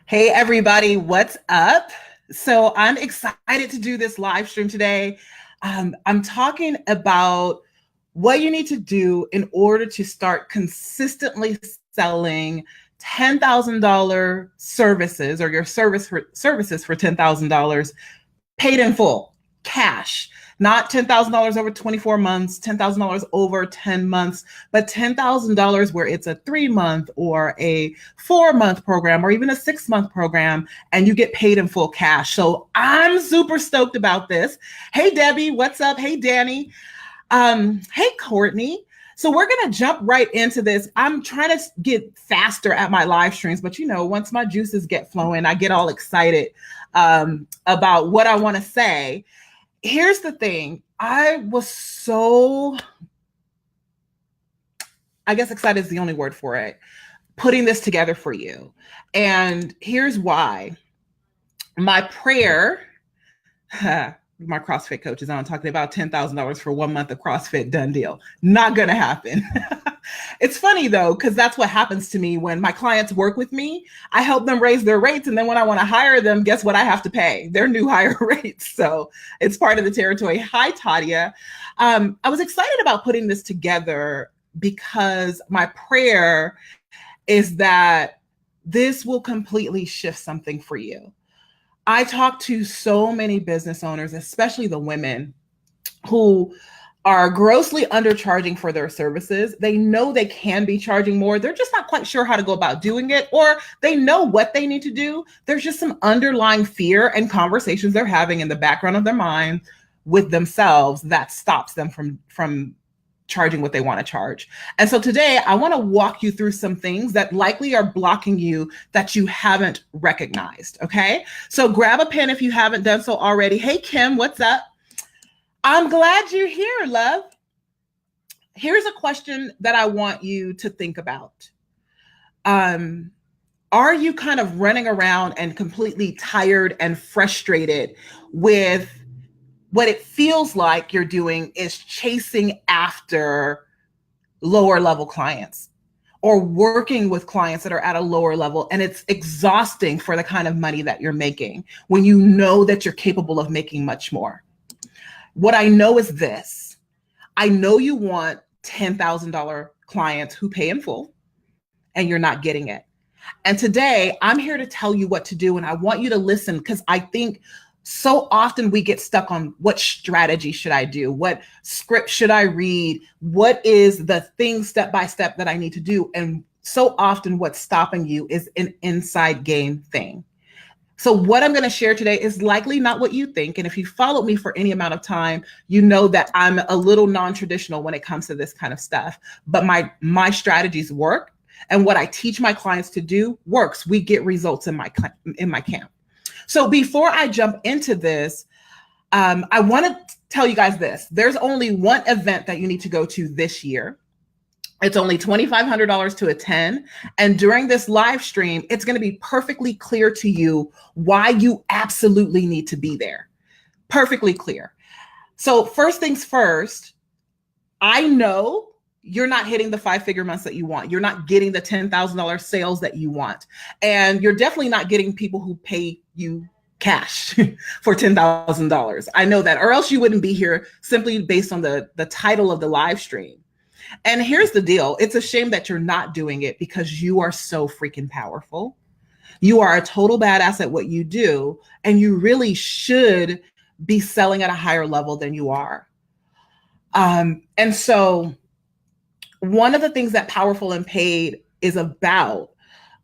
Hey, everybody, what's up? So, I'm excited to do this live stream today. I'm talking about what you need to do in order to start consistently selling $10,000 services or your services for $10,000 paid in full, cash, not $10,000 over 24 months, $10,000 over 10 months, but $10,000 where it's a 3 month or a 4 month program or even a 6 month program, and you get paid in full cash. So I'm super stoked about this. Hey, Debbie, what's up? Hey, Danny. Hey, Courtney. So we're going to jump right into this. I'm trying to get faster at my live streams, but once my juices get flowing, I get all excited about what I want to say. Here's the thing. I guess excited is the only word for it, putting this together for you. And here's why. My prayer, my CrossFit coach is on talking about $10,000 for 1 month of CrossFit, done deal. Not going to happen. It's funny though, because that's what happens to me when my clients work with me. I help them raise their rates. And then when I want to hire them, guess what I have to pay? Their new higher rates. So it's part of the territory. Hi, Tadia. I was excited about putting this together because my prayer is that this will completely shift something for you. I talk to so many business owners, especially the women, who are grossly undercharging for their services. They know they can be charging more. They're just not quite sure how to go about doing it, or they know what they need to do. There's just some underlying fear and conversations they're having in the background of their mind with themselves that stops them from charging what they want to charge. And so today I want to walk you through some things that likely are blocking you that you haven't recognized. Okay. So grab a pen if you haven't done so already. Hey, Kim, what's up? I'm glad you're here, love. Here's a question that I want you to think about. Are you kind of running around and completely tired and frustrated with what it feels like you're doing is chasing after lower level clients or working with clients that are at a lower level, and it's exhausting for the kind of money that you're making when you know that you're capable of making much more? What I know is this. I know you want $10,000 clients who pay in full, and you're not getting it. And today I'm here to tell you what to do. And I want you to listen, because I think so often we get stuck on what strategy should I do? What script should I read? What is the thing step by step that I need to do? And so often what's stopping you is an inside game thing. So what I'm going to share today is likely not what you think. And if you followed me for any amount of time, you know that I'm a little non-traditional when it comes to this kind of stuff. But my strategies work. And what I teach my clients to do works. We get results in my camp. So before I jump into this, I want to tell you guys this. There's only one event that you need to go to this year. It's only $2,500 to attend. And during this live stream, it's going to be perfectly clear to you why you absolutely need to be there. Perfectly clear. So first things first, I know you're not hitting the 5-figure months that you want. You're not getting the $10,000 sales that you want. And you're definitely not getting people who pay you cash for $10,000. I know that, or else you wouldn't be here simply based on the title of the live stream. And here's the deal. It's a shame that you're not doing it, because you are so freaking powerful. You are a total badass at what you do, and you really should be selling at a higher level than you are. And so one of the things that Powerful and Paid is about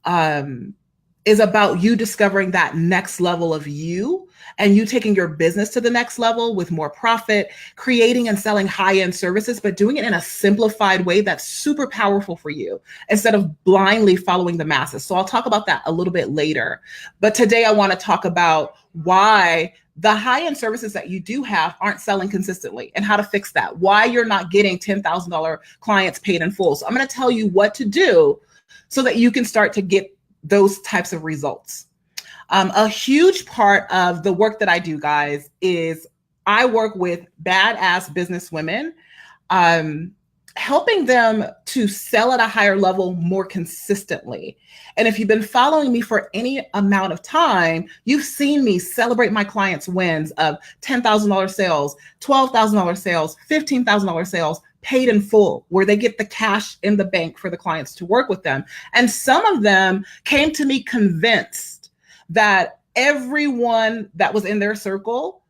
you discovering that next level of you, and you taking your business to the next level with more profit, creating and selling high-end services, but doing it in a simplified way that's super powerful for you instead of blindly following the masses. So I'll talk about that a little bit later. But today I want to talk about why the high-end services that you do have aren't selling consistently and how to fix that, why you're not getting $10,000 clients paid in full. So I'm going to tell you what to do so that you can start to get those types of results. A huge part of the work that I do, guys, is I work with badass business women helping them to sell at a higher level more consistently. And if you've been following me for any amount of time, you've seen me celebrate my clients' wins of $10,000 sales, $12,000 sales, $15,000 sales, paid in full, where they get the cash in the bank for the clients to work with them. And some of them came to me convinced that everyone that was in their circle,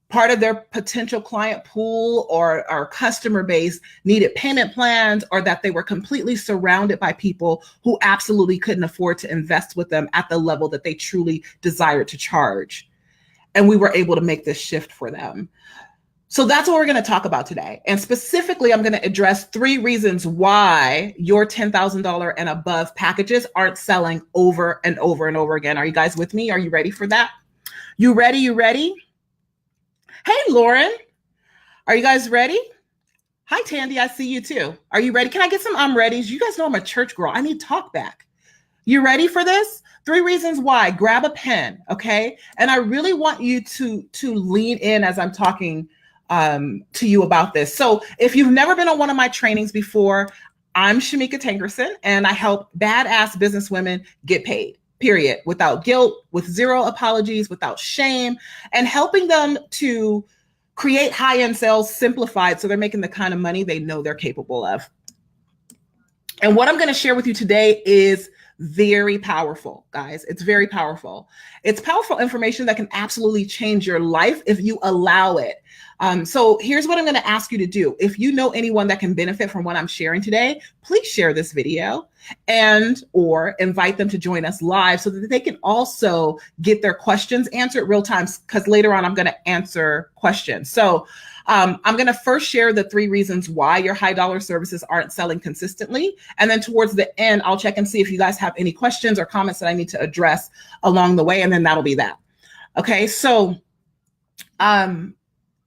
part of their potential client pool or our customer base, needed payment plans, or that they were completely surrounded by people who absolutely couldn't afford to invest with them at the level that they truly desired to charge. And we were able to make this shift for them. So that's what we're going to talk about today. And specifically, I'm going to address 3 reasons why your $10,000 and above packages aren't selling over and over and over again. Are you guys with me? Are you ready for that? You ready? You ready? Hey, Lauren, are you guys ready? Hi, Tandy, I see you too. Are you ready? Can I get some I'm readies? You guys know I'm a church girl. I need talk back. You ready for this? 3 reasons why. Grab a pen, okay? And I really want you to lean in as I'm talking to you about this. So if you've never been on one of my trainings before, I'm Shamika Tankerson, and I help badass businesswomen get paid. Period. Without guilt, with 0 apologies, without shame, and helping them to create high-end sales simplified so they're making the kind of money they know they're capable of. And what I'm going to share with you today is very powerful, guys. It's very powerful. It's powerful information that can absolutely change your life if you allow it. So here's what I'm going to ask you to do. If you know anyone that can benefit from what I'm sharing today, please share this video and or invite them to join us live so that they can also get their questions answered real time, because later on I'm going to answer questions. So I'm going to first share the 3 reasons why your high dollar services aren't selling consistently. And then towards the end, I'll check and see if you guys have any questions or comments that I need to address along the way. And then that'll be that. Okay. So,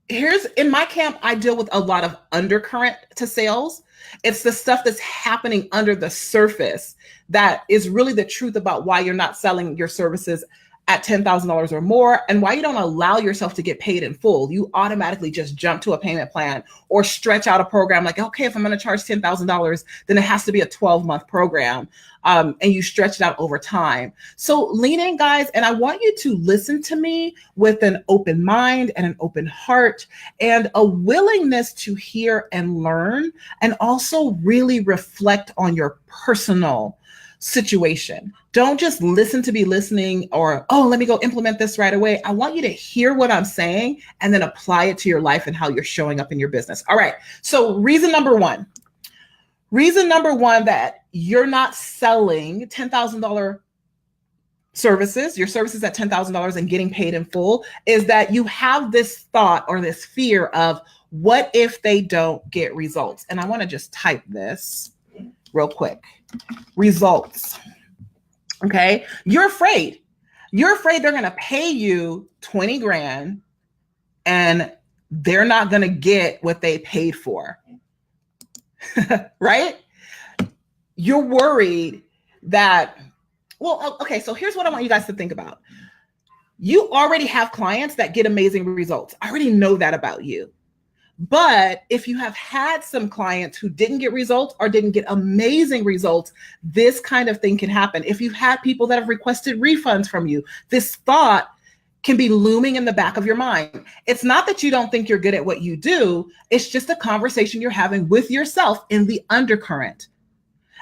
here's in my camp, I deal with a lot of undercurrent to sales. It's the stuff that's happening under the surface that is really the truth about why you're not selling your services at $10,000 or more, and why you don't allow yourself to get paid in full. You automatically just jump to a payment plan or stretch out a program like, okay, if I'm going to charge $10,000, then it has to be a 12-month program. And you stretch it out over time. So lean in, guys, and I want you to listen to me with an open mind and an open heart and a willingness to hear and learn, and also really reflect on your personal situation. Don't just listen to be listening or, oh, let me go implement this right away. I want you to hear what I'm saying and then apply it to your life and how you're showing up in your business. All right. So reason number one that you're not selling $10,000 services, your services at $10,000 and getting paid in full, is that you have this thought or this fear of, what if they don't get results? And I want to just type this real quick. Results. Okay. You're afraid. You're afraid they're going to pay you 20 grand and they're not going to get what they paid for. Right? You're worried that, well, okay. So here's what I want you guys to think about. You already have clients that get amazing results. I already know that about you. But if you have had some clients who didn't get results or didn't get amazing results, this kind of thing can happen. If you've had people that have requested refunds from you, this thought can be looming in the back of your mind. It's not that you don't think you're good at what you do. It's just a conversation you're having with yourself in the undercurrent.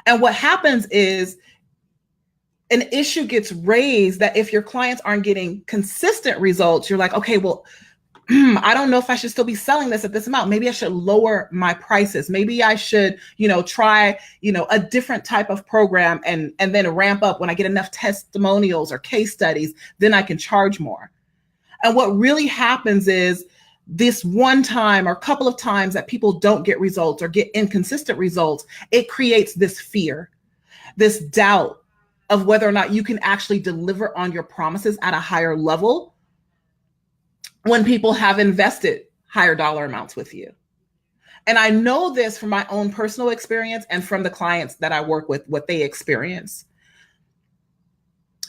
And what happens is an issue gets raised that if your clients aren't getting consistent results, you're like, okay, well, I don't know if I should still be selling this at this amount. Maybe I should lower my prices. Maybe I should, try, a different type of program and then ramp up when I get enough testimonials or case studies, then I can charge more. And what really happens is this one time or a couple of times that people don't get results or get inconsistent results, it creates this fear, this doubt of whether or not you can actually deliver on your promises at a higher level when people have invested higher dollar amounts with you. And I know this from my own personal experience and from the clients that I work with, what they experience.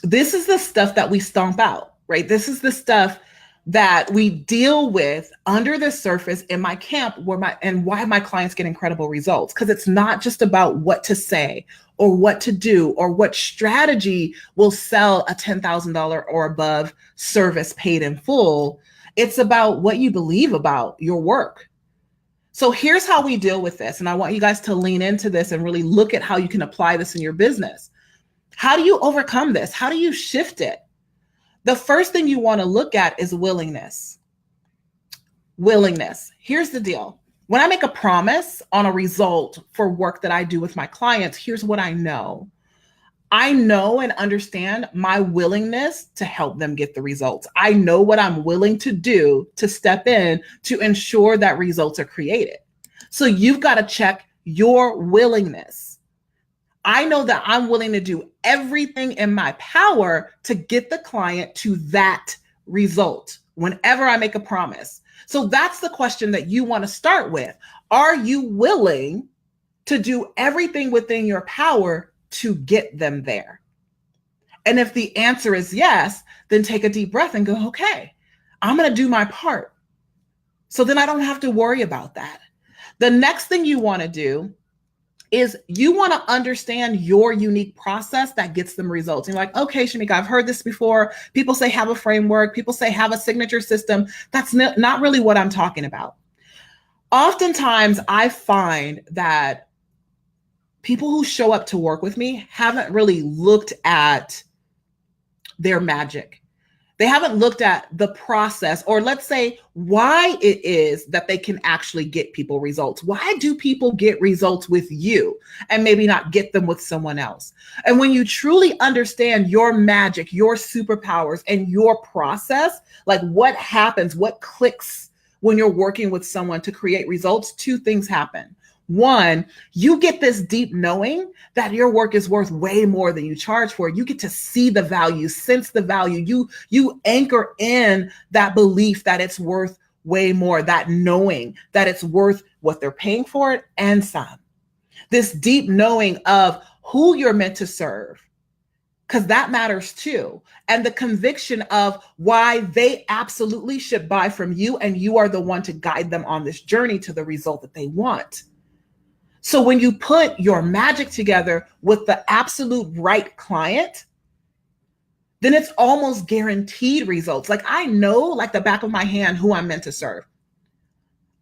This is the stuff that we stomp out, right? This is the stuff that we deal with under the surface in my camp and why my clients get incredible results. Because it's not just about what to say or what to do or what strategy will sell a $10,000 or above service paid in full. It's about what you believe about your work. So here's how we deal with this. And I want you guys to lean into this and really look at how you can apply this in your business. How do you overcome this? How do you shift it? The first thing you want to look at is willingness. Willingness. Here's the deal. When I make a promise on a result for work that I do with my clients, here's what I know. I know and understand my willingness to help them get the results. I know what I'm willing to do to step in to ensure that results are created. So you've got to check your willingness. I know that I'm willing to do everything in my power to get the client to that result whenever I make a promise. So that's the question that you want to start with. Are you willing to do everything within your power to get them there? And if the answer is yes, then take a deep breath and go, okay, I'm going to do my part. So then I don't have to worry about that. The next thing you want to do is you want to understand your unique process that gets them results. And you're like, okay, Shamika, I've heard this before. People say have a framework. People say have a signature system. That's not really what I'm talking about. Oftentimes, I find that people who show up to work with me haven't really looked at their magic. They haven't looked at the process, or let's say why it is that they can actually get people results. Why do people get results with you and maybe not get them with someone else? And when you truly understand your magic, your superpowers, and your process, like what happens, what clicks when you're working with someone to create results, two things happen. One, you get this deep knowing that your work is worth way more than you charge for. You get to see the value, sense the value. You anchor in that belief that it's worth way more, that knowing that it's worth what they're paying for it and some. This deep knowing of who you're meant to serve, because that matters too. And the conviction of why they absolutely should buy from you, and you are the one to guide them on this journey to the result that they want. So when you put your magic together with the absolute right client, then it's almost guaranteed results. Like I know, like the back of my hand, who I'm meant to serve.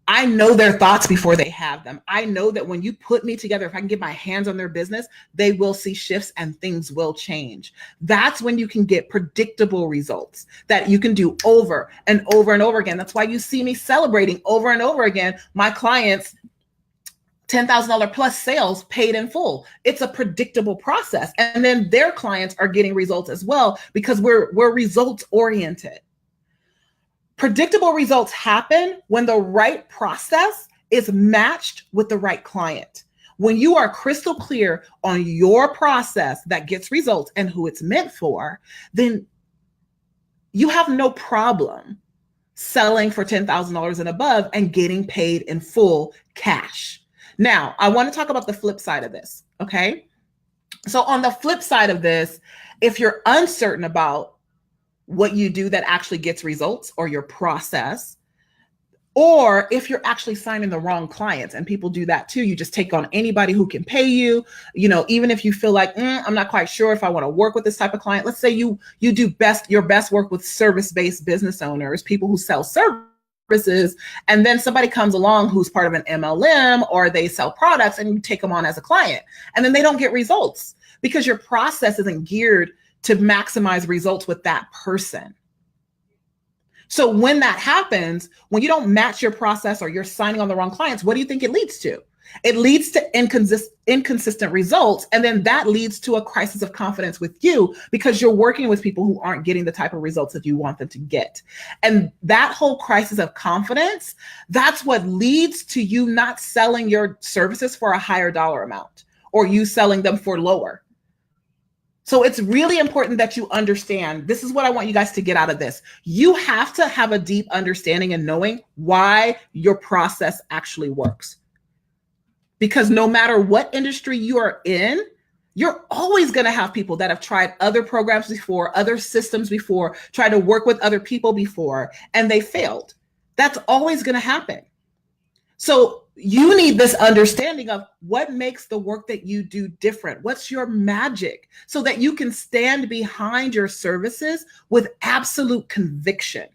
I know their thoughts before they have them. I know that when you put me together, if I can get my hands on their business, they will see shifts and things will change. That's when you can get predictable results that you can do over and over and over again. That's why you see me celebrating over and over again my clients' $10,000 plus sales paid in full. It's a predictable process. And then their clients are getting results as well because we're results oriented. Predictable results happen when the right process is matched with the right client. When you are crystal clear on your process that gets results and who it's meant for, then you have no problem selling for $10,000 and above and getting paid in full cash. Now, I want to talk about the flip side of this, okay? So on the flip side of this, if you're uncertain about what you do that actually gets results or your process, or if you're actually signing the wrong clients, and people do that too, you just take on anybody who can pay you, even if you feel like, I'm not quite sure if I want to work with this type of client. Let's say you do your best work with service-based business owners, people who sell services. And then somebody comes along who's part of an MLM or they sell products and you take them on as a client and then they don't get results because your process isn't geared to maximize results with that person. So when that happens, when you don't match your process or you're signing on the wrong clients, what do you think it leads to? It leads to inconsistent results. And then that leads to a crisis of confidence with you because you're working with people who aren't getting the type of results that you want them to get. And that whole crisis of confidence, that's what leads to you not selling your services for a higher dollar amount or you selling them for lower. So it's really important that you understand, this is what I want you guys to get out of this. You have to have a deep understanding and knowing why your process actually works. Because no matter what industry you are in, You're always going to have people that have tried other programs before, other systems before, tried to work with other people before, and they failed. That's always going to happen. So you need this understanding of what makes the work that you do different. What's your magic so that you can stand behind your services with absolute conviction.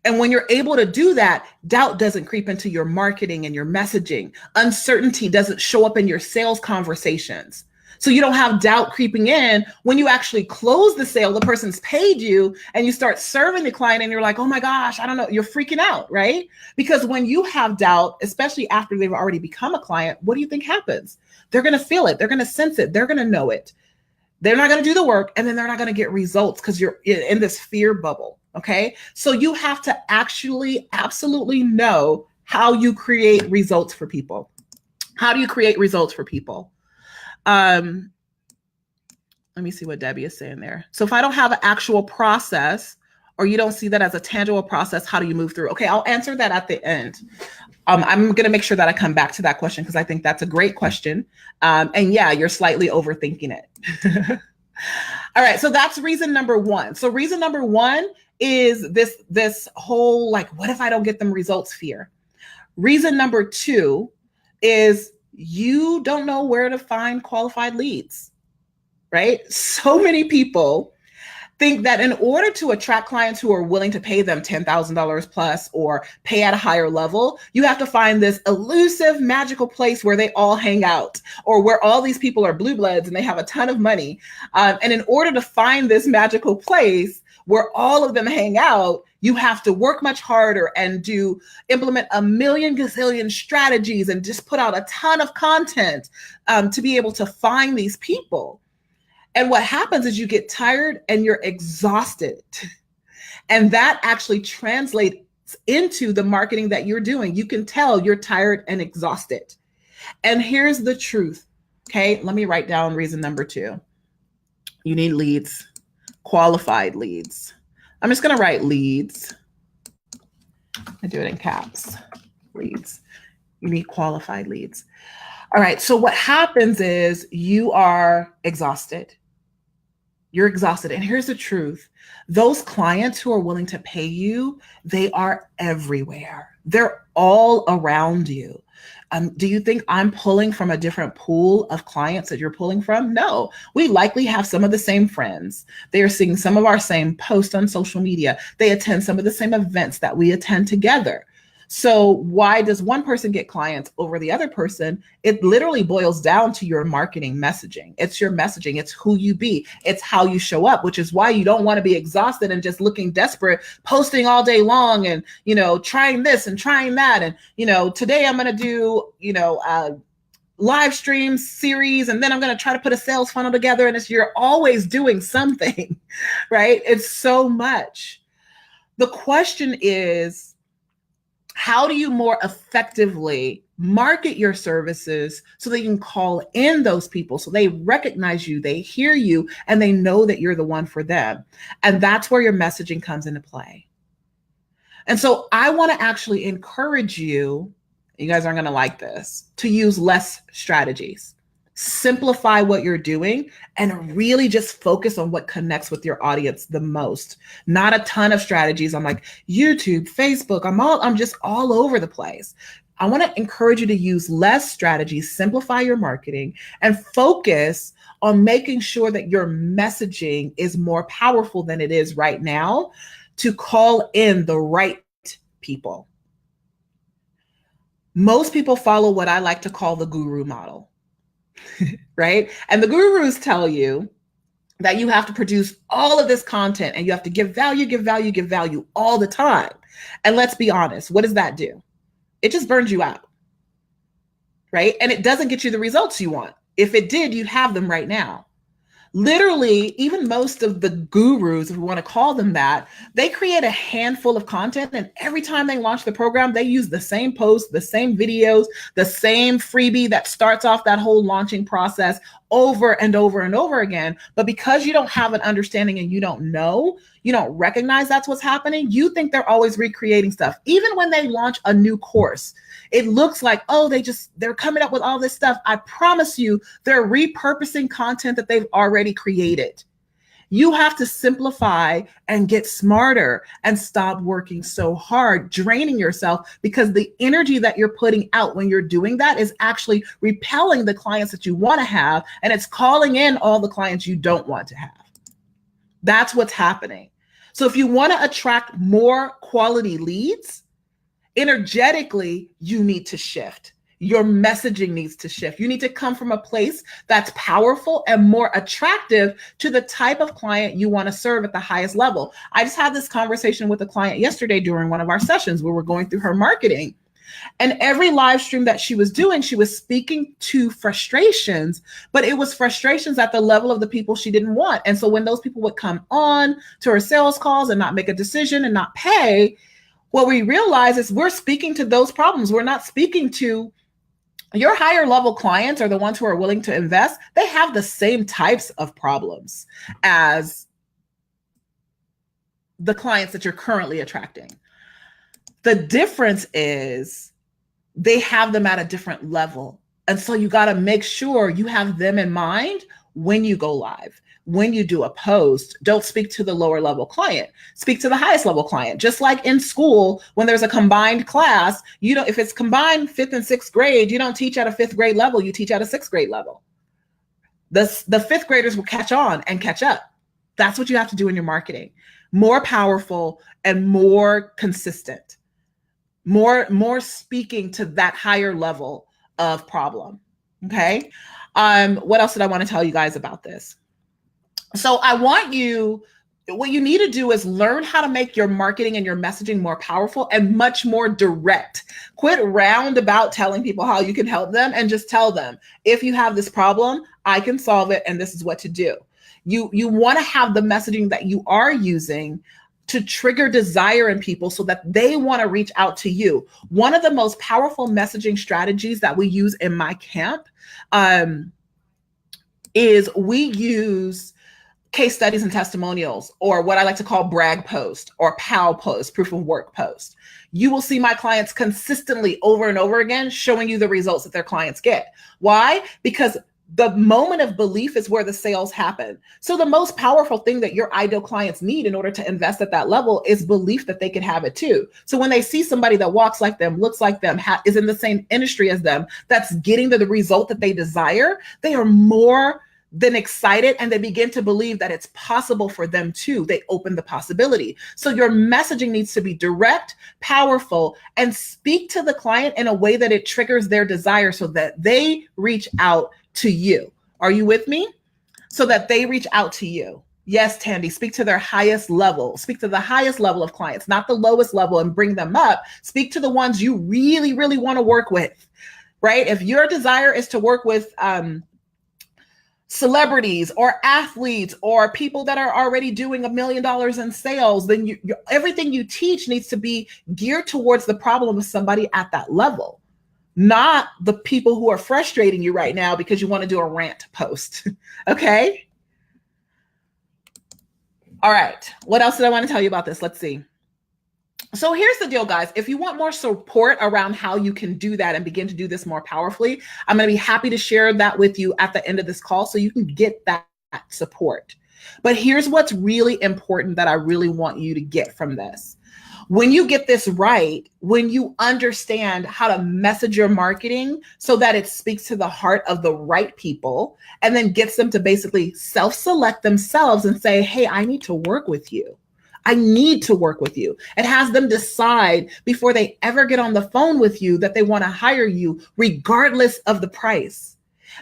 And when you're able to do that, doubt doesn't creep into your marketing and your messaging. Uncertainty doesn't show up in your sales conversations. So you don't have doubt creeping in when you actually close the sale, the person's paid you, and you start serving the client and you're like, oh my gosh, I don't know, you're freaking out, right? Because when you have doubt, especially after they've already become a client, what do you think happens? They're going to feel it. They're going to sense it. They're going to know it. They're not going to do the work, and then they're not going to get results because you're in this fear bubble. Okay. So you have to actually absolutely know how you create results for people. How do you create results for people? Let me see what Debbie is saying there. So if I don't have an actual process, or you don't see that as a tangible process, how do you move through? Okay, I'll answer that at the end. I'm going to make sure that I come back to that question because I think that's a great question. And yeah, you're slightly overthinking it. All right, so that's reason number one. So reason number one is this whole like, what if I don't get them results fear? Reason number two is you don't know where to find qualified leads, right? So many people think that in order to attract clients who are willing to pay them $10,000 plus or pay at a higher level, you have to find this elusive, magical place where they all hang out, or where all these people are blue bloods and they have a ton of money. And in order to find this magical place where all of them hang out, you have to work much harder and implement a million gazillion strategies and just put out a ton of content to be able to find these people. And what happens is you get tired and you're exhausted. And that actually translates into the marketing that you're doing. You can tell you're tired and exhausted. And here's the truth. Okay, let me write down reason number two. You need leads, qualified leads. I'm just going to write leads. I do it in caps. Leads. You need qualified leads. All right. So what happens is you are exhausted. You're exhausted. And here's the truth. Those clients who are willing to pay you, they are everywhere. They're all around you. Do you think I'm pulling from a different pool of clients that you're pulling from? No, we likely have some of the same friends. They are seeing some of our same posts on social media. They attend some of the same events that we attend together. So why does one person get clients over the other person? It literally boils down to your marketing messaging. It's your messaging. It's who you be. It's how you show up, which is why you don't want to be exhausted and just looking desperate, posting all day long and, trying this and trying that. And, today I'm going to do, live stream series, and then I'm going to try to put a sales funnel together. And you're always doing something, right? It's so much. The question is, how do you more effectively market your services so that you can call in those people so they recognize you, they hear you, and they know that you're the one for them? And that's where your messaging comes into play. And so I want to actually encourage you guys aren't going to like this, to use less strategies. Simplify what you're doing and really just focus on what connects with your audience the most. Not a ton of strategies. I'm like YouTube, Facebook, I'm just all over the place. I want to encourage you to use less strategies, simplify your marketing, and focus on making sure that your messaging is more powerful than it is right now to call in the right people. Most people follow what I like to call the guru model. Right? And the gurus tell you that you have to produce all of this content and you have to give value all the time. And let's be honest, what does that do? It just burns you out, right? And it doesn't get you the results you want. If it did, you'd have them right now. Literally, even most of the gurus, if we want to call them that, they create a handful of content. And every time they launch the program, they use the same posts, the same videos, the same freebie that starts off that whole launching process over and over and over again. But because you don't have an understanding and you don't know, you don't recognize that's what's happening, you think they're always recreating stuff. Even when they launch a new course, it looks like, oh, they're coming up with all this stuff. I promise you, they're repurposing content that they've already created. You have to simplify and get smarter and stop working so hard, draining yourself, because the energy that you're putting out when you're doing that is actually repelling the clients that you want to have, and it's calling in all the clients you don't want to have. That's what's happening. So if you want to attract more quality leads, energetically, you need to shift. Your messaging needs to shift. You need to come from a place that's powerful and more attractive to the type of client you want to serve at the highest level. I just had this conversation with a client yesterday during one of our sessions where we're going through her marketing. And every live stream that she was doing, she was speaking to frustrations, but it was frustrations at the level of the people she didn't want. And so when those people would come on to her sales calls and not make a decision and not pay, what we realize is we're speaking to those problems. We're not speaking to your higher level clients, are the ones who are willing to invest. They have the same types of problems as the clients that you're currently attracting. The difference is they have them at a different level. And so you got to make sure you have them in mind when you go live. When you do a post, don't speak to the lower level client, speak to the highest level client. Just like in school, when there's a combined class, if it's combined 5th and 6th grade, you don't teach at a 5th grade level, you teach at a 6th grade level. The 5th graders will catch on and catch up. That's what you have to do in your marketing. More powerful and more consistent, more speaking to that higher level of problem. Okay. What else did I want to tell you guys about this? So what you need to do is learn how to make your marketing and your messaging more powerful and much more direct. Quit roundabout telling people how you can help them, and just tell them, if you have this problem, I can solve it, and this is what to do. You want to have the messaging that you are using to trigger desire in people so that they want to reach out to you. One of the most powerful messaging strategies that we use in my camp is we use case studies and testimonials, or what I like to call brag post or POW post, proof of work post. You will see my clients consistently over and over again showing you the results that their clients get. Why? Because the moment of belief is where the sales happen. So the most powerful thing that your ideal clients need in order to invest at that level is belief that they can have it too. So when they see somebody that walks like them, looks like them, is in the same industry as them, that's getting to the result that they desire, they are more than excited, and they begin to believe that it's possible for them too. They open the possibility. So your messaging needs to be direct, powerful, and speak to the client in a way that it triggers their desire so that they reach out to you. Are you with me? So that they reach out to you. Yes, Tandy, speak to their highest level. Speak to the highest level of clients, not the lowest level, and bring them up. Speak to the ones you really, really want to work with, right? If your desire is to work with celebrities or athletes or people that are already doing $1 million in sales, then everything you teach needs to be geared towards the problem of somebody at that level, not the people who are frustrating you right now because you want to do a rant post. Okay. All right. What else did I want to tell you about this? Let's see. So here's the deal, guys. If you want more support around how you can do that and begin to do this more powerfully, I'm going to be happy to share that with you at the end of this call so you can get that support. But here's what's really important that I really want you to get from this. When you get this right, when you understand how to message your marketing so that it speaks to the heart of the right people and then gets them to basically self-select themselves and say, hey, I need to work with you. I need to work with you. It has them decide before they ever get on the phone with you that they want to hire you regardless of the price.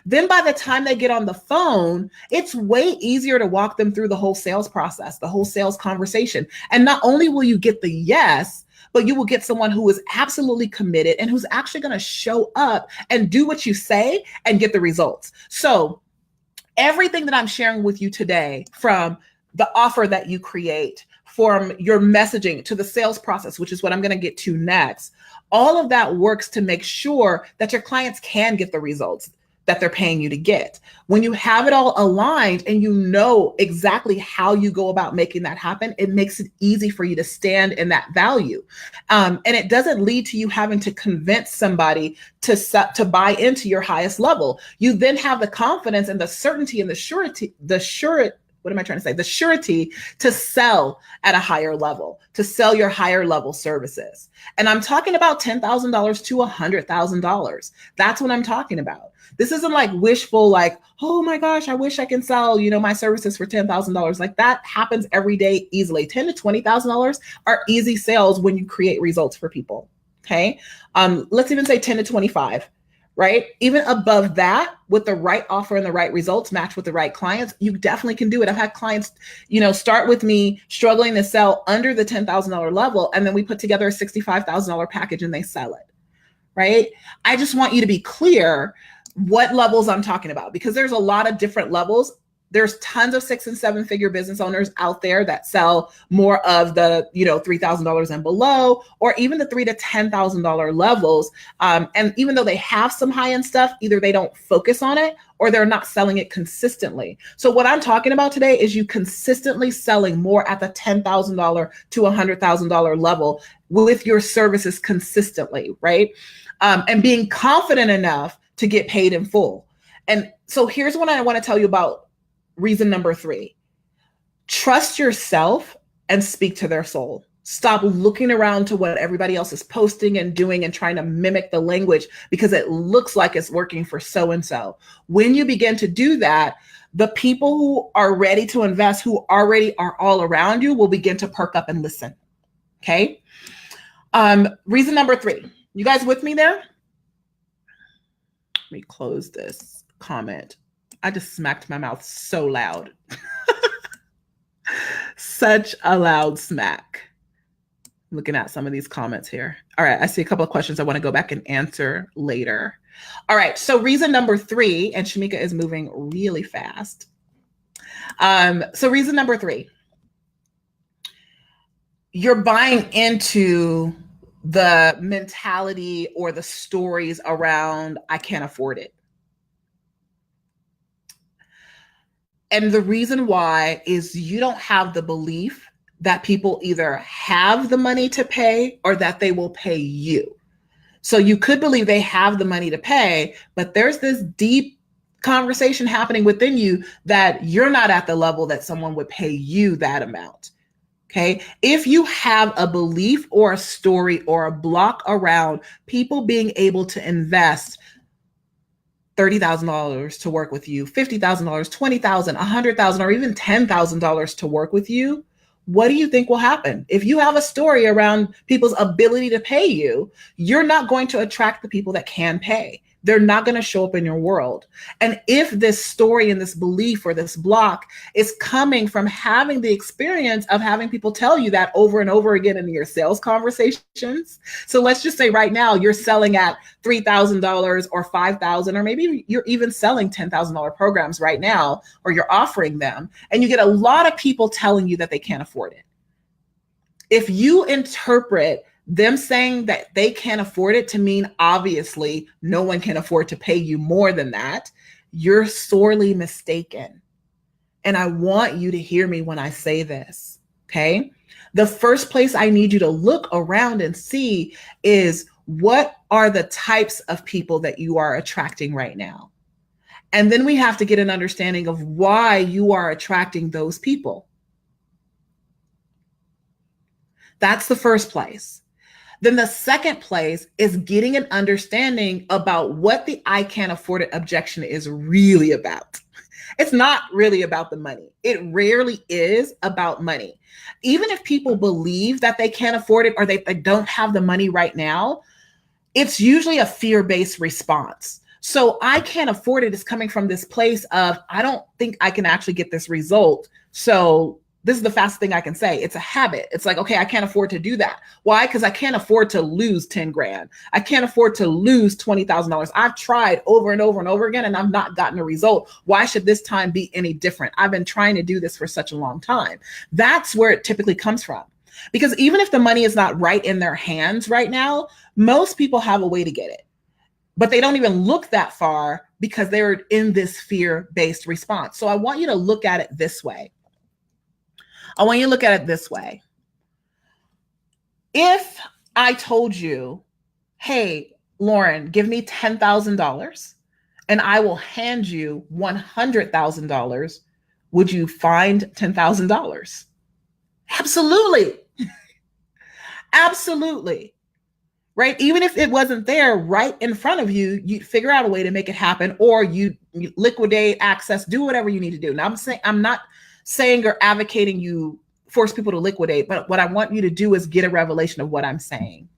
Then by the time they get on the phone, it's way easier to walk them through the whole sales process, the whole sales conversation. And not only will you get the yes, but you will get someone who is absolutely committed and who's actually going to show up and do what you say and get the results. So Everything that I'm sharing with you today, from the offer that you create, from your messaging to the sales process, which is what I'm going to get to next, all of that works to make sure that your clients can get the results that they're paying you to get. When you have it all aligned and you know exactly how you go about making that happen, it makes it easy for you to stand in that value. And it doesn't lead to you having to convince somebody to buy into your highest level. You then have the confidence and the certainty and the surety to sell at a higher level, to sell your higher level services. And I'm talking about $10,000 to $100,000. That's what I'm talking about. This isn't like wishful, like, oh my gosh, I wish I can sell, my services for $10,000. Like, that happens every day easily. $10,000 to $20,000 are easy sales when you create results for people. Okay. Let's even say 10 to 25. Right? Even above that, with the right offer and the right results matched with the right clients, you definitely can do it. I've had clients, start with me struggling to sell under the $10,000 level, and then we put together a $65,000 package and they sell it. Right? I just want you to be clear what levels I'm talking about, because there's a lot of different levels. There's tons of 6 and 7 figure business owners out there that sell more of the, $3,000 and below, or even the $3,000 to $10,000 levels. And even though they have some high end stuff, either they don't focus on it or they're not selling it consistently. So what I'm talking about today is you consistently selling more at the $10,000 to $100,000 level with your services consistently, right? And being confident enough to get paid in full. And so here's what I want to tell you about reason number 3. Trust yourself and speak to their soul. Stop looking around to what everybody else is posting and doing and trying to mimic the language because it looks like it's working for so-and-so. When you begin to do that, the people who are ready to invest, who already are all around you, will begin to perk up and listen. Okay. Reason number 3. You guys with me there? Let me close this comment. I just smacked my mouth so loud. Such a loud smack. Looking at some of these comments here. All right, I see a couple of questions I want to go back and answer later. All right, so reason number 3, and Shamika is moving really fast. So reason number 3, you're buying into the mentality or the stories around, I can't afford it. And the reason why is you don't have the belief that people either have the money to pay or that they will pay you. So you could believe they have the money to pay, but there's this deep conversation happening within you that you're not at the level that someone would pay you that amount. Okay. If you have a belief or a story or a block around people being able to invest $30,000 to work with you, $50,000, $20,000, $100,000, or even $10,000 to work with you, what do you think will happen? If you have a story around people's ability to pay you, you're not going to attract the people that can pay. They're not going to show up in your world. And if this story and this belief or this block is coming from having the experience of having people tell you that over and over again in your sales conversations. So let's just say right now you're selling at $3,000 or $5,000, or maybe you're even selling $10,000 programs right now, or you're offering them, and you get a lot of people telling you that they can't afford it. If you interpret them saying that they can't afford it to mean obviously no one can afford to pay you more than that, you're sorely mistaken. And I want you to hear me when I say this, okay? The first place I need you to look around and see is, what are the types of people that you are attracting right now? And then we have to get an understanding of why you are attracting those people. That's the first place. Then the second place is getting an understanding about what the I can't afford it objection is really about. It's not really about the money. It rarely is about money. Even if people believe that they can't afford it or they don't have the money right now, it's usually a fear-based response. So I can't afford it is coming from this place of, I don't think I can actually get this result. So This is the fastest thing I can say. It's a habit. It's like, okay, I can't afford to do that. Why? Because I can't afford to lose 10 grand. I can't afford to lose $20,000. I've tried over and over and over again, and I've not gotten a result. Why should this time be any different? I've been trying to do this for such a long time. That's where it typically comes from. Because even if the money is not right in their hands right now, most people have a way to get it. But they don't even look that far because they're in this fear-based response. So I want you to look at it this way. If I told you, hey, Lauren, give me $10,000 and I will hand you $100,000, would you find $10,000? Absolutely. Absolutely. Right? Even if it wasn't there right in front of you, you'd figure out a way to make it happen, or you liquidate, access, do whatever you need to do. Now I'm not saying or advocating you force people to liquidate, but what I want you to do is get a revelation of what I'm saying.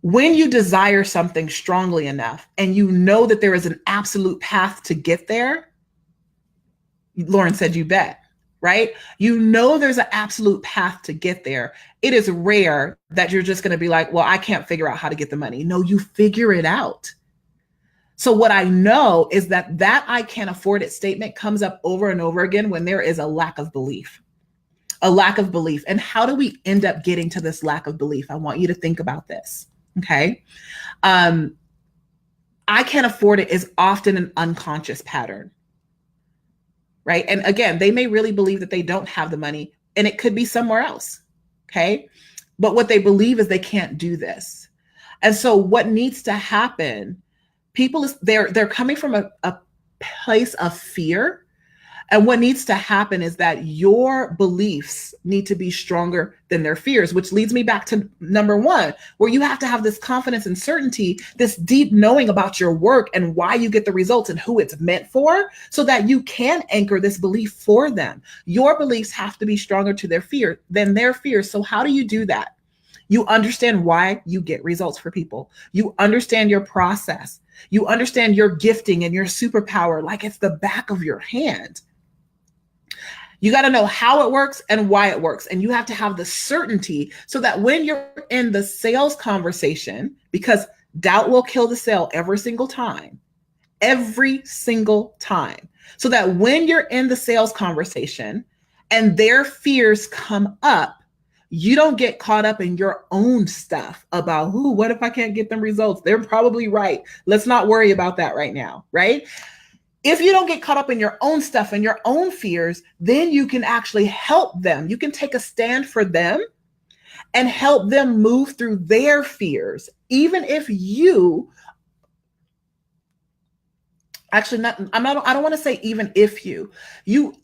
When you desire something strongly enough and you know that there is an absolute path to get there, Lauren said, you bet, right? You know there's an absolute path to get there. It is rare that you're just going to be like, well, I can't figure out how to get the money. No, you figure it out. So what I know is that I can't afford it statement comes up over and over again when there is a lack of belief. And how do we end up getting to this lack of belief? I want you to think about this. Okay. I can't afford it is often an unconscious pattern, right? And again, they may really believe that they don't have the money and it could be somewhere else. Okay. But what they believe is they can't do this. And so what needs to happen, they're coming from a place of fear. And what needs to happen is that your beliefs need to be stronger than their fears, which leads me back to number one, where you have to have this confidence and certainty, this deep knowing about your work and why you get the results and who it's meant for, so that you can anchor this belief for them. Your beliefs have to be stronger to than their fears. So how do you do that? You understand why you get results for people. You understand your process. You understand your gifting and your superpower like it's the back of your hand. You got to know how it works and why it works. And you have to have the certainty so that when you're in the sales conversation, because doubt will kill the sale every single time. So that when you're in the sales conversation and their fears come up, you don't get caught up in your own stuff about, what if I can't get them results? They're probably right. Let's not worry about that right now, right? If you don't get caught up in your own stuff and your own fears, then you can actually help them. You can take a stand for them and help them move through their fears. Even if you, I don't want to say even if you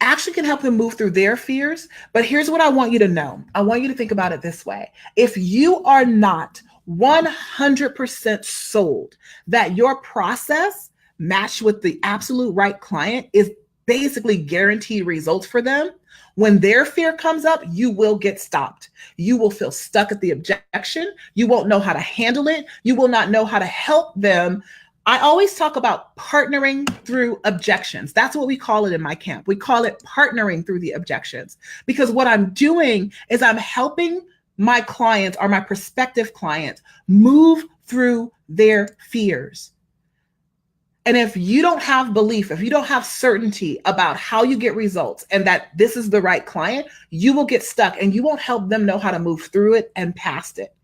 actually can help them move through their fears. But here's what I want you to know. I want you to think about it this way. If you are not 100% sold that your process matched with the absolute right client is basically guaranteed results for them, when their fear comes up, you will get stopped. You will feel stuck at the objection. You won't know how to handle it. You will not know how to help them. I always talk about partnering through objections. That's what we call it in my camp. We call it partnering through the objections, because what I'm doing is I'm helping my clients or my prospective clients move through their fears. And if you don't have belief, if you don't have certainty about how you get results and that this is the right client, you will get stuck and you won't help them know how to move through it and past it.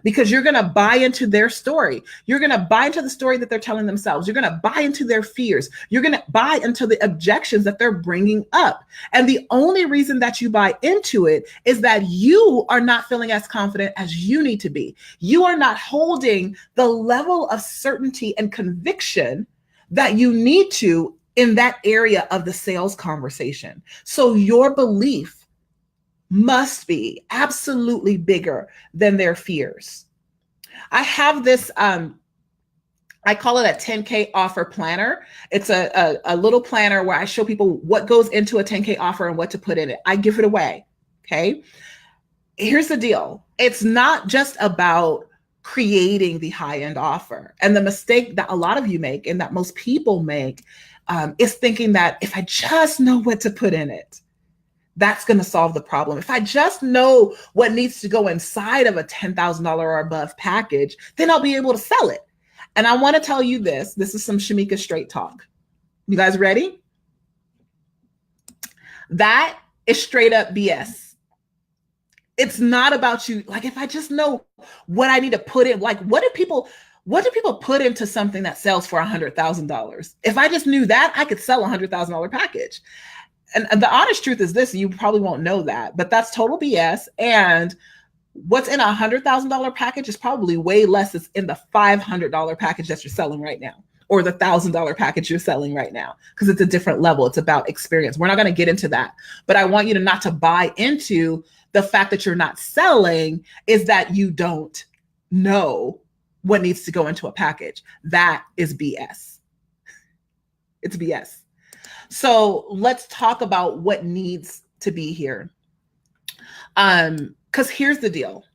Because you're going to buy into their story. You're going to buy into the story that they're telling themselves. You're going to buy into their fears. You're going to buy into the objections that they're bringing up. And the only reason that you buy into it is that you are not feeling as confident as you need to be. You are not holding the level of certainty and conviction that you need to in that area of the sales conversation. So your belief must be absolutely bigger than their fears. I have this, I call it a 10K offer planner. It's a little planner where I show people what goes into a 10K offer and what to put in it. I give it away, okay? Here's the deal. It's not just about creating the high-end offer. And the mistake that a lot of you make and that most people make is thinking that if I just know what to put in it, That's going to solve the problem. If I just know what needs to go inside of a $10,000 or above package, then I'll be able to sell it. And I want to tell you this. This is some Shamika straight talk. You guys ready? That is straight up BS. It's not about you. Like, if I just know what I need to put in, like, what do people put into something that sells for $100,000? If I just knew that, I could sell a $100,000 package. And the honest truth is this, you probably won't know that, but that's total BS. And what's in a $100,000 package is probably way less that's in the $500 package that you're selling right now, or the $1,000 package you're selling right now, because it's a different level. It's about experience. We're not going to get into that, but I want you to not to buy into the fact that you're not selling is that you don't know what needs to go into a package. That is BS. It's BS. So let's talk about what needs to be here. Because here's the deal.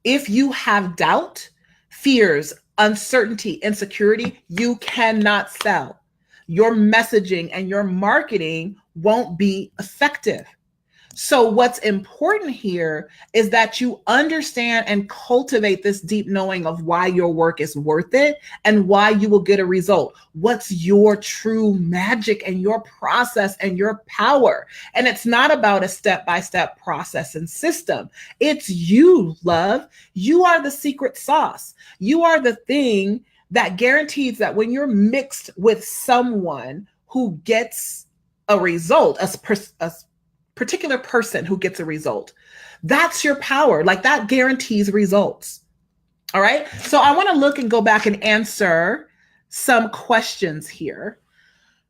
If you have doubt, fears, uncertainty, insecurity, you cannot sell. Your messaging and your marketing won't be effective. So what's important here is that you understand and cultivate this deep knowing of why your work is worth it and why you will get a result. What's your true magic and your process and your power? And it's not about a step-by-step process and system. It's you, love. You are the secret sauce. You are the thing that guarantees that when you're mixed with someone who gets a result, a particular person who gets a result, that's your power. Like, that guarantees results. All right. So I want to look and go back and answer some questions here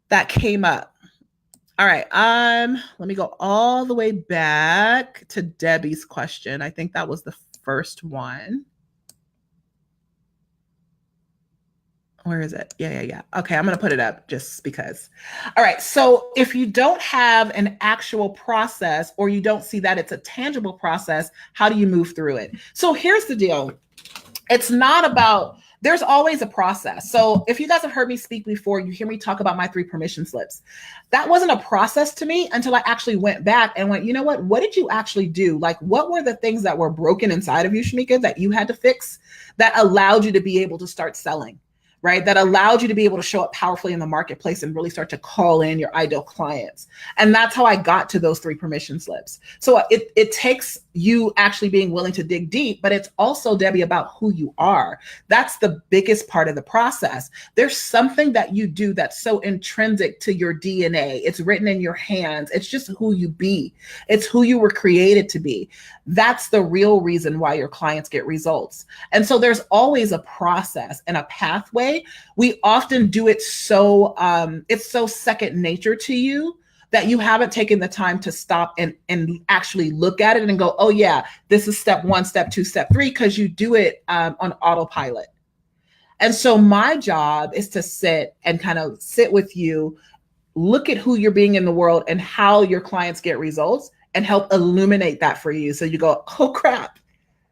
that came up. All right. Let me go all the way back to Debbie's question. I think that was the first one. Where is it? Yeah. Okay, I'm going to put it up just because. All right, so if you don't have an actual process, or you don't see that it's a tangible process, how do you move through it? So here's the deal. It's not about, there's always a process. So if you guys have heard me speak before, you hear me talk about my 3 permission slips. That wasn't a process to me until I actually went back and went, you know what did you actually do? Like, what were the things that were broken inside of you, Shamika, that you had to fix that allowed you to be able to start selling? Right? That allowed you to be able to show up powerfully in the marketplace and really start to call in your ideal clients. And that's how I got to those 3 permission slips. So it takes you actually being willing to dig deep, but it's also, Debbie, about who you are. That's the biggest part of the process. There's something that you do that's so intrinsic to your DNA. It's written in your hands. It's just who you be. It's who you were created to be. That's the real reason why your clients get results. And so there's always a process and a pathway. We often do it so, it's so second nature to you that you haven't taken the time to stop and actually look at it and go, oh yeah, this is step 1, step 2, step 3, because you do it on autopilot. And so my job is to sit with you, look at who you're being in the world and how your clients get results, and help illuminate that for you. So you go, oh crap,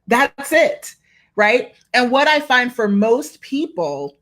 that's it, right? And what I find for most people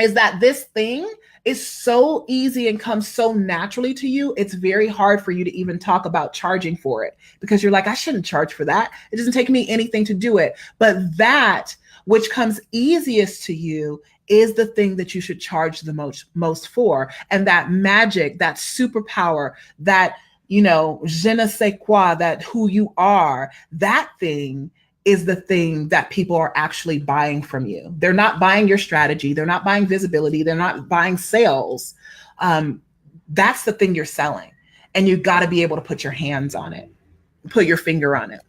is that this thing is so easy and comes so naturally to you. It's very hard for you to even talk about charging for it, because you're like, I shouldn't charge for that. It doesn't take me anything to do it. But that which comes easiest to you is the thing that you should charge the most for. And that magic, that superpower, that, je ne sais quoi, that who you are, that thing is the thing that people are actually buying from you. They're not buying your strategy. They're not buying visibility. They're not buying sales. That's the thing you're selling. And you got to be able to put your hands on it, put your finger on it.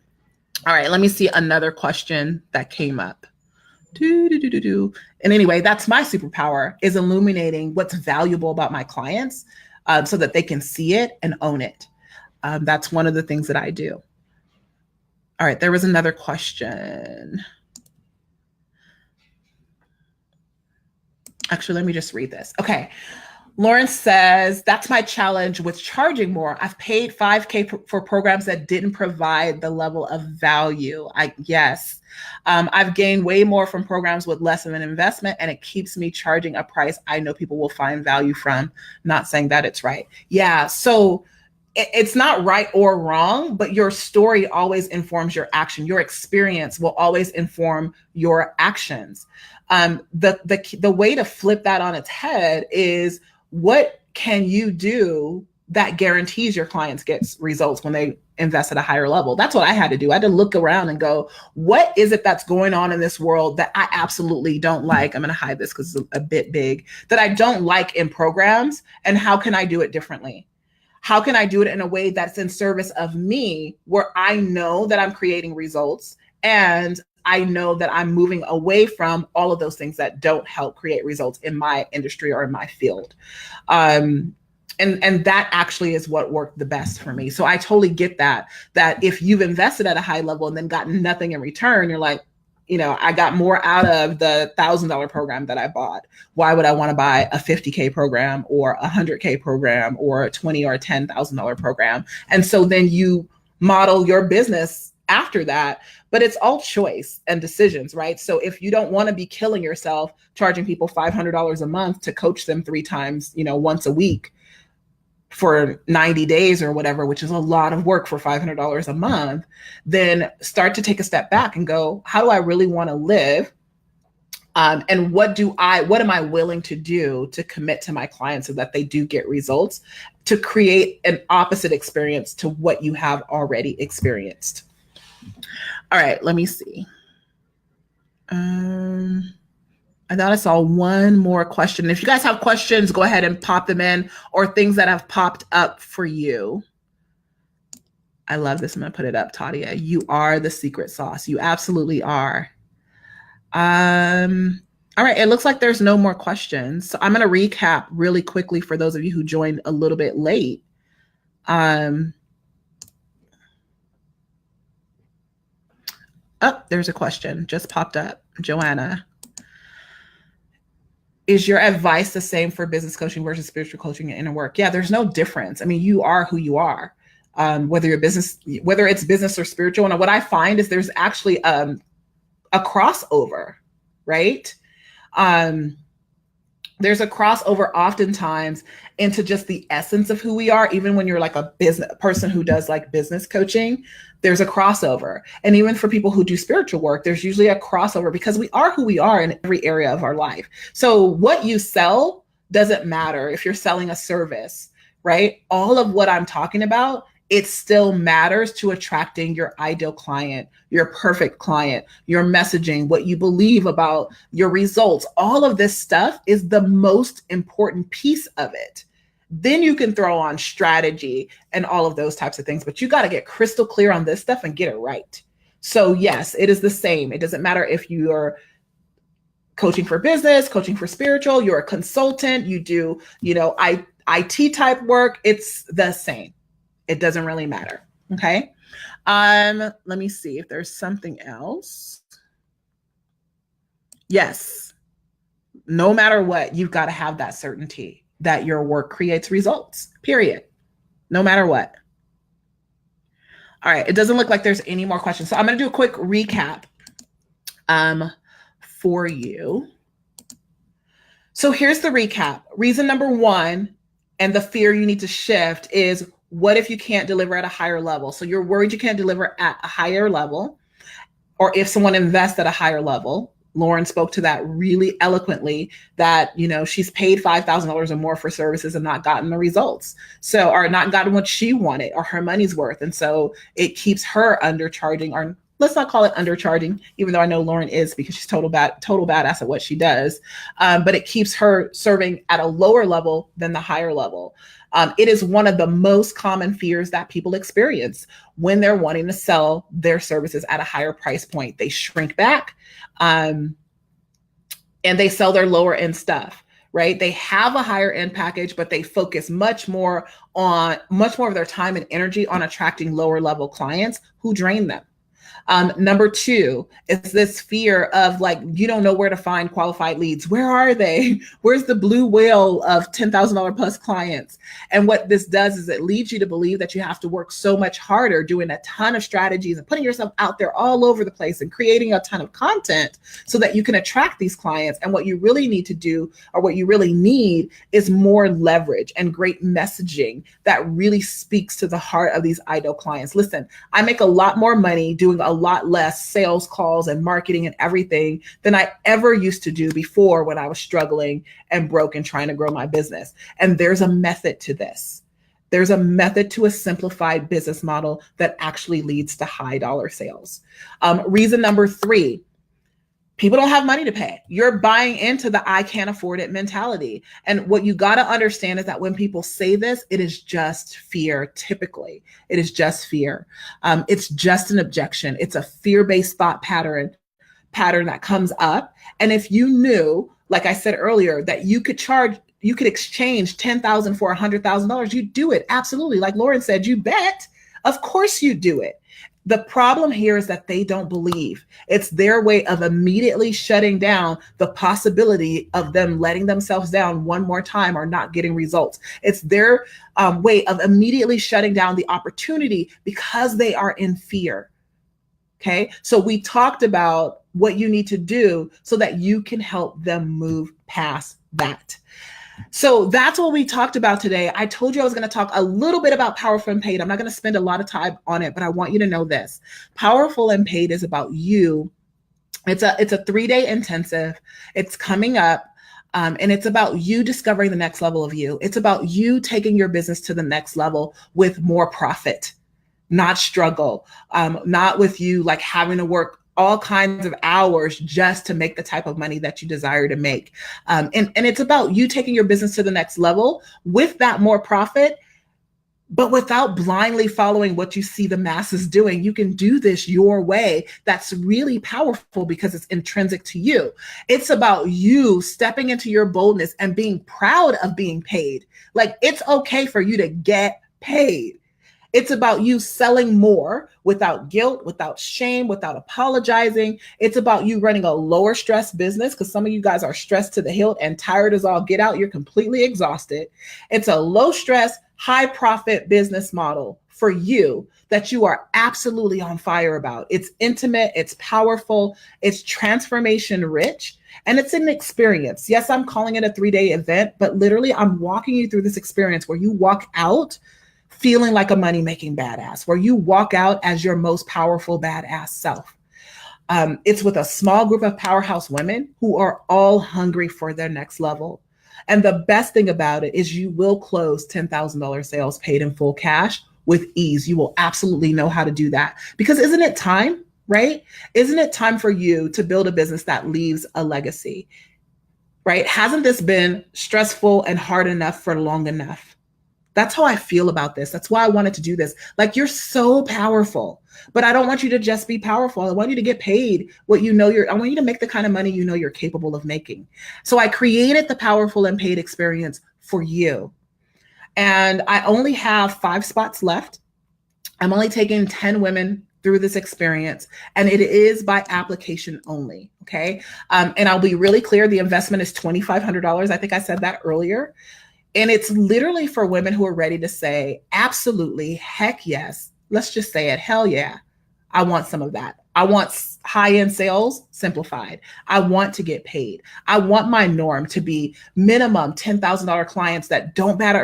All right, let me see another question that came up. And anyway, that's my superpower, is illuminating what's valuable about my clients so that they can see it and own it. That's one of the things that I do. All right, there was another question. Actually, let me just read this. Okay. Lawrence says, that's my challenge with charging more. I've paid $5,000 for programs that didn't provide the level of value. Yes. I've gained way more from programs with less of an investment, and it keeps me charging a price I know people will find value from. Not saying that it's right. Yeah. So it's not right or wrong, but your story always informs your action. Your experience will always inform your actions. The way to flip that on its head is, what can you do that guarantees your clients get results when they invest at a higher level? That's what I had to do. I had to look around and go, what is it that's going on in this world that I absolutely don't like? I'm going to hide this because it's a bit big, that I don't like in programs, and how can I do it differently? How can I do it in a way that's in service of me, where I know that I'm creating results and I know that I'm moving away from all of those things that don't help create results in my industry or in my field. And that actually is what worked the best for me. So I totally get that if you've invested at a high level and then gotten nothing in return, you're like, I got more out of the $1,000 program that I bought. Why would I want to buy a $50K program or a $100K program or a $20,000 or a $10,000 program? And so then you model your business after that, but it's all choice and decisions, right? So if you don't want to be killing yourself, charging people $500 a month to coach them 3 times, once a week for 90 days or whatever, which is a lot of work for $500 a month, then start to take a step back and go, how do I really want to live? And what am I willing to do to commit to my clients so that they do get results, to create an opposite experience to what you have already experienced? All right, let me see. I thought I saw one more question. If you guys have questions, go ahead and pop them in, or things that have popped up for you. I love this. I'm going to put it up, Tadia. You are the secret sauce. You absolutely are. All right. It looks like there's no more questions. So I'm going to recap really quickly for those of you who joined a little bit late. Oh, there's a question just popped up. Joanna. Is your advice the same for business coaching versus spiritual coaching and inner work? Yeah, there's no difference. I mean, you are who you are, whether it's business or spiritual. And what I find is there's actually a crossover, right? There's a crossover oftentimes into just the essence of who we are. Even when you're like a business person who does like business coaching, there's a crossover. And even for people who do spiritual work, there's usually a crossover, because we are who we are in every area of our life. So what you sell doesn't matter if you're selling a service, right? All of what I'm talking about, it still matters to attracting your ideal client, your perfect client, your messaging, what you believe about your results. All of this stuff is the most important piece of it. Then you can throw on strategy and all of those types of things, but you got to get crystal clear on this stuff and get it right. So yes, it is the same. It doesn't matter if you're coaching for business, coaching for spiritual, you're a consultant, you do, IT type work, it's the same. It doesn't really matter. Okay. Let me see if there's something else. Yes. No matter what, you've got to have that certainty that your work creates results, period. No matter what. All right. It doesn't look like there's any more questions. So I'm going to do a quick recap for you. So here's the recap. Reason number 1, and the fear you need to shift, is, what if you can't deliver at a higher level? So you're worried you can't deliver at a higher level, or if someone invests at a higher level. Lauren spoke to that really eloquently, that, she's paid $5,000 or more for services and not gotten the results. So, or not gotten what she wanted or her money's worth. And so it keeps her undercharging, or let's not call it undercharging, even though I know Lauren is, because she's total badass at what she does. But it keeps her serving at a lower level than the higher level. It is one of the most common fears that people experience when they're wanting to sell their services at a higher price point. They shrink back, and they sell their lower end stuff, right? They have a higher end package, but they focus much more of their time and energy on attracting lower level clients who drain them. Number two is this fear of like, you don't know where to find qualified leads. Where are they? Where's the blue whale of $10,000 plus clients? And what this does is it leads you to believe that you have to work so much harder doing a ton of strategies and putting yourself out there all over the place and creating a ton of content so that you can attract these clients. And what you really need to do, or what you really need, is more leverage and great messaging that really speaks to the heart of these ideal clients. Listen, I make a lot more money doing a lot less sales calls and marketing and everything than I ever used to do before when I was struggling and broke and trying to grow my business. And there's a method to this. There's a method to a simplified business model that actually leads to high dollar sales. Reason number three, people don't have money to pay. You're buying into the I can't afford it mentality. And what you got to understand is that when people say this, it is just fear. Typically, it is just fear. It's just an objection. It's a fear-based thought pattern that comes up. And if you knew, like I said earlier, that you could exchange $10,000 for $100,000, you'd do it. Absolutely. Like Lauren said, you bet. Of course you do it. The problem here is that they don't believe. It's their way of immediately shutting down the possibility of them letting themselves down one more time or not getting results. It's their way of immediately shutting down the opportunity because they are in fear. Okay, so we talked about what you need to do so that you can help them move past that. So that's what we talked about today. I told you I was going to talk a little bit about Powerful and Paid. I'm not going to spend a lot of time on it, but I want you to know this. Powerful and Paid is about you. It's a 3-day intensive. It's coming up. And it's about you discovering the next level of you. It's about you taking your business to the next level with more profit, not struggle, not with you like having to work all kinds of hours just to make the type of money that you desire to make. And it's about you taking your business to the next level with that more profit, but without blindly following what you see the masses doing. You can do this your way. That's really powerful because it's intrinsic to you. It's about you stepping into your boldness and being proud of being paid. Like, it's okay for you to get paid. It's about you selling more without guilt, without shame, without apologizing. It's about you running a lower stress business, because some of you guys are stressed to the hilt and tired as all get out. You're completely exhausted. It's a low stress, high profit business model for you that you are absolutely on fire about. It's intimate, it's powerful, it's transformation rich, and it's an experience. Yes, I'm calling it a 3-day event, but literally I'm walking you through this experience where you walk out feeling like a money-making badass, where you walk out as your most powerful badass self. It's with a small group of powerhouse women who are all hungry for their next level. And the best thing about it is you will close $10,000 sales paid in full cash with ease. You will absolutely know how to do that, because isn't it time, right? Isn't it time for you to build a business that leaves a legacy, right? Hasn't this been stressful and hard enough for long enough? That's how I feel about this. That's why I wanted to do this. Like, you're so powerful, but I don't want you to just be powerful. I want you to get paid what you know I want you to make the kind of money you know you're capable of making. So I created the Powerful and Paid experience for you. And I only have 5 spots left. I'm only taking 10 women through this experience, and it is by application only. Okay. And I'll be really clear. The investment is $2,500. I think I said that earlier. And it's literally for women who are ready to say, absolutely, heck yes. Let's just say it. Hell yeah. I want some of that. I want high-end sales simplified. I want to get paid. I want my norm to be minimum $10,000 clients that don't bat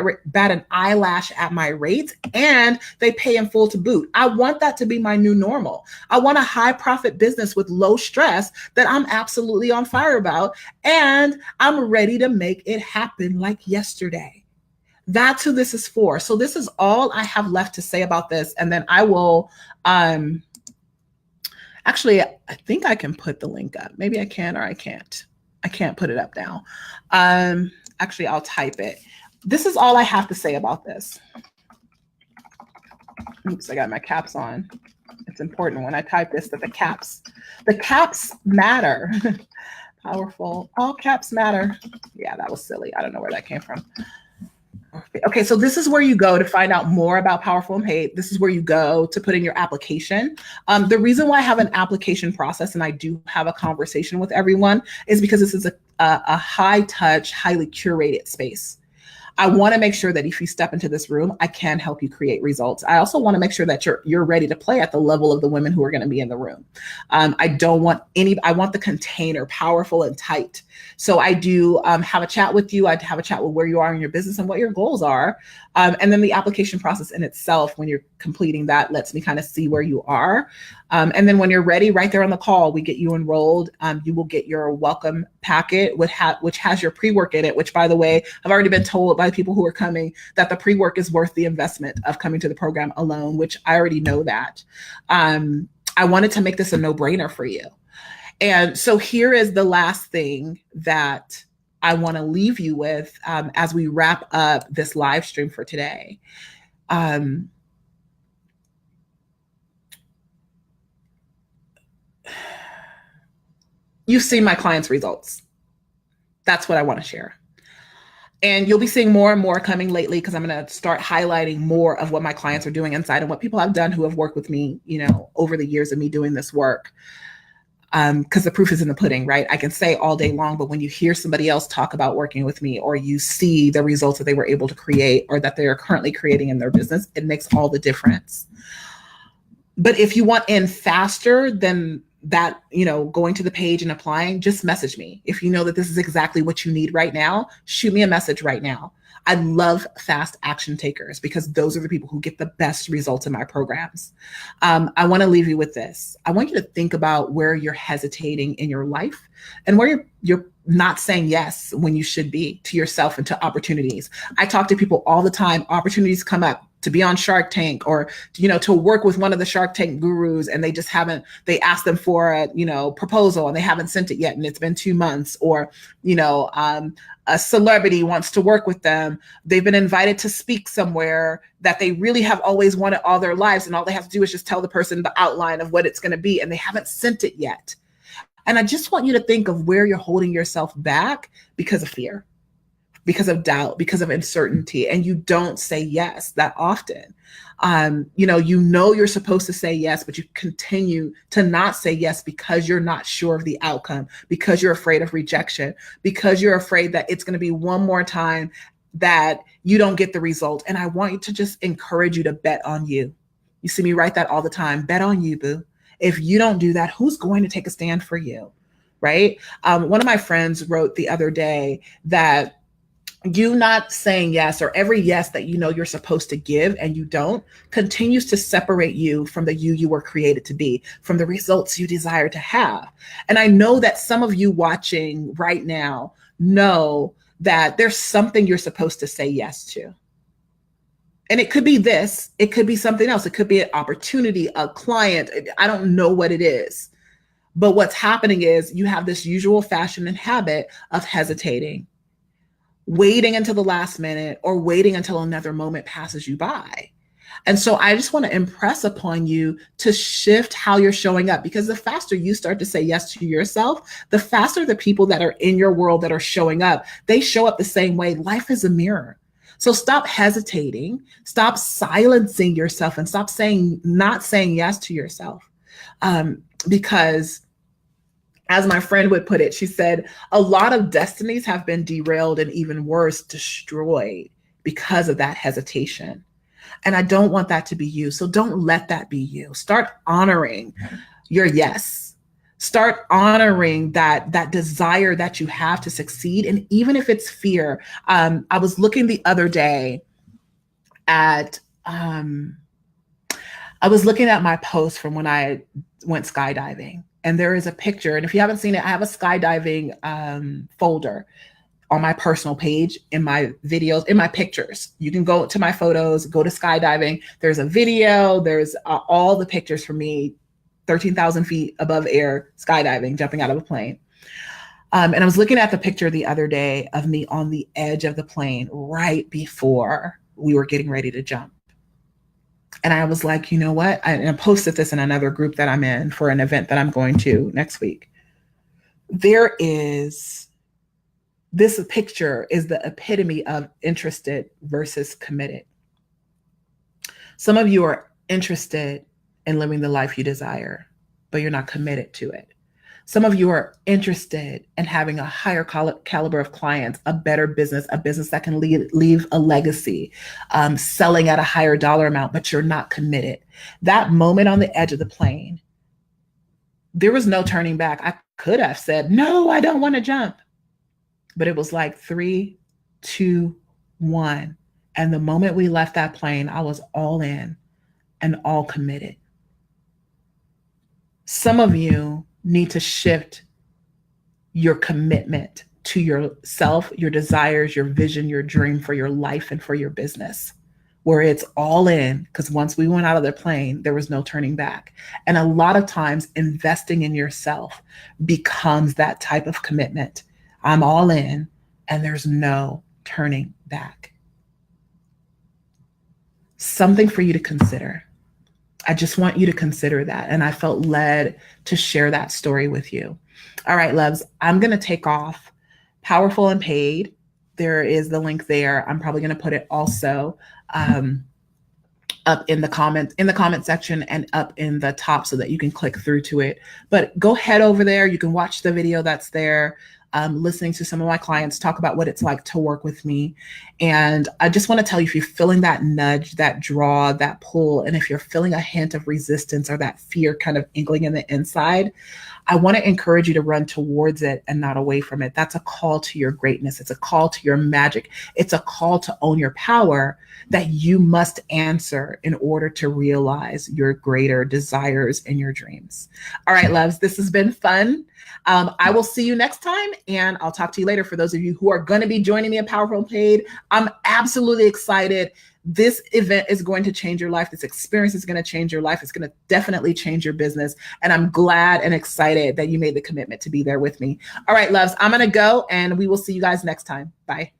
an eyelash at my rates, and they pay in full to boot. I want that to be my new normal. I want a high profit business with low stress that I'm absolutely on fire about, and I'm ready to make it happen like yesterday. That's who this is for. So this is all I have left to say about this. And then I will, actually, I think I can put the link up. Maybe I can, or I can't. I can't put it up now. Actually, I'll type it. This is all I have to say about this. Oops, I got my caps on. It's important when I type this that the caps matter. Powerful. All caps matter. Yeah, that was silly. I don't know where that came from. Okay, so this is where you go to find out more about Powerful and Paid. This is where you go to put in your application. The reason why I have an application process and I do have a conversation with everyone is because this is a high touch, highly curated space. I want to make sure that if you step into this room, I can help you create results. I also want to make sure that you're ready to play at the level of the women who are going to be in the room. I want the container powerful and tight. So I do have a chat with you. I'd have a chat with where you are in your business and what your goals are. And then the application process in itself, when you're completing that, lets me kind of see where you are. And then when you're ready, right there on the call, we get you enrolled. You will get your welcome packet, which has your pre-work in it, which, by the way, I've already been told by people who are coming that the pre-work is worth the investment of coming to the program alone, which I already know that. I wanted to make this a no-brainer for you. And so here is the last thing that I want to leave you with as we wrap up this live stream for today. You've seen my clients' results. That's what I want to share. And you'll be seeing more and more coming lately because I'm going to start highlighting more of what my clients are doing inside and what people have done who have worked with me, over the years of me doing this work. Because the proof is in the pudding, right? I can say all day long, but when you hear somebody else talk about working with me, or you see the results that they were able to create or that they are currently creating in their business, it makes all the difference. But if you want in faster than that, going to the page and applying, just message me. If you know that this is exactly what you need right now, shoot me a message right now. I love fast action takers because those are the people who get the best results in my programs. I want to leave you with this. I want you to think about where you're hesitating in your life and where you're not saying yes when you should be to yourself and to opportunities. I talk to people all the time. Opportunities come up to be on Shark Tank or, to work with one of the Shark Tank gurus, and they asked them for a, proposal and they haven't sent it yet. And it's been 2 months, or, a celebrity wants to work with them. They've been invited to speak somewhere that they really have always wanted all their lives. And all they have to do is just tell the person the outline of what it's going to be. And they haven't sent it yet. And I just want you to think of where you're holding yourself back because of fear, because of doubt, because of uncertainty, and you don't say yes that often. You're supposed to say yes, but you continue to not say yes because you're not sure of the outcome, because you're afraid of rejection, because you're afraid that it's going to be one more time that you don't get the result. And I want you to just encourage you to bet on you. You see me write that all the time. Bet on you, boo. If you don't do that, who's going to take a stand for you, right? One of my friends wrote the other day that you not saying yes, or every yes that you're supposed to give and you don't, continues to separate you from the you were created to be, from the results you desire to have. And I know that some of you watching right now know that there's something you're supposed to say yes to. And it could be this, it could be something else. It could be an opportunity, a client. I don't know what it is. But what's happening is you have this usual fashion and habit of hesitating, waiting until the last minute, or waiting until another moment passes you by. And so I just want to impress upon you to shift how you're showing up, because the faster you start to say yes to yourself, the faster the people that are in your world that are showing up, they show up the same way. Life is a mirror. So stop hesitating, stop silencing yourself, and stop not saying yes to yourself. Because as my friend would put it, she said, a lot of destinies have been derailed and even worse, destroyed because of that hesitation. And I don't want that to be you. So don't let that be you. Start honoring your yes. Start honoring that desire that you have to succeed. And even if it's fear, I was looking the other day at, my post from when I went skydiving. And there is a picture. And if you haven't seen it, I have a skydiving folder on my personal page, in my videos, in my pictures. You can go to my photos, go to skydiving. There's a video. There's all the pictures from me, 13,000 feet above air, skydiving, jumping out of a plane. And I was looking at the picture the other day of me on the edge of the plane right before we were getting ready to jump. And I was like, you know what? I posted this in another group that I'm in for an event that I'm going to next week. There is This picture is the epitome of interested versus committed. Some of you are interested in living the life you desire, but you're not committed to it. Some of you are interested in having a higher caliber of clients, a better business, a business that can leave a legacy, selling at a higher dollar amount, but you're not committed. That moment on the edge of the plane, there was no turning back. I could have said, no, I don't want to jump. But it was like 3, 2, 1. And the moment we left that plane, I was all in and all committed. Some of you need to shift your commitment to yourself, your desires, your vision, your dream for your life and for your business, where it's all in, because once we went out of the plane, there was no turning back. And a lot of times investing in yourself becomes that type of commitment. I'm all in and there's no turning back. Something for you to consider. I just want you to consider that. And I felt led to share that story with you. All right, loves, I'm going to take off. Powerful and Paid. There is the link there. I'm probably going to put it also up in the comment section and up in the top so that you can click through to it. But go head over there. You can watch the video that's there. Listening to some of my clients talk about what it's like to work with me. And I just want to tell you, if you're feeling that nudge, that draw, that pull, and if you're feeling a hint of resistance or that fear kind of inkling in the inside, I want to encourage you to run towards it and not away from it. That's a call to your greatness. It's a call to your magic. It's a call to own your power that you must answer in order to realize your greater desires and your dreams. All right, loves, this has been fun. I will see you next time, and I'll talk to you later. For those of you who are going to be joining me at Powerful and Paid, I'm absolutely excited. This event is going to change your life. This experience is going to change your life. It's going to definitely change your business. And I'm glad and excited that you made the commitment to be there with me. All right, loves, I'm going to go, and we will see you guys next time. Bye.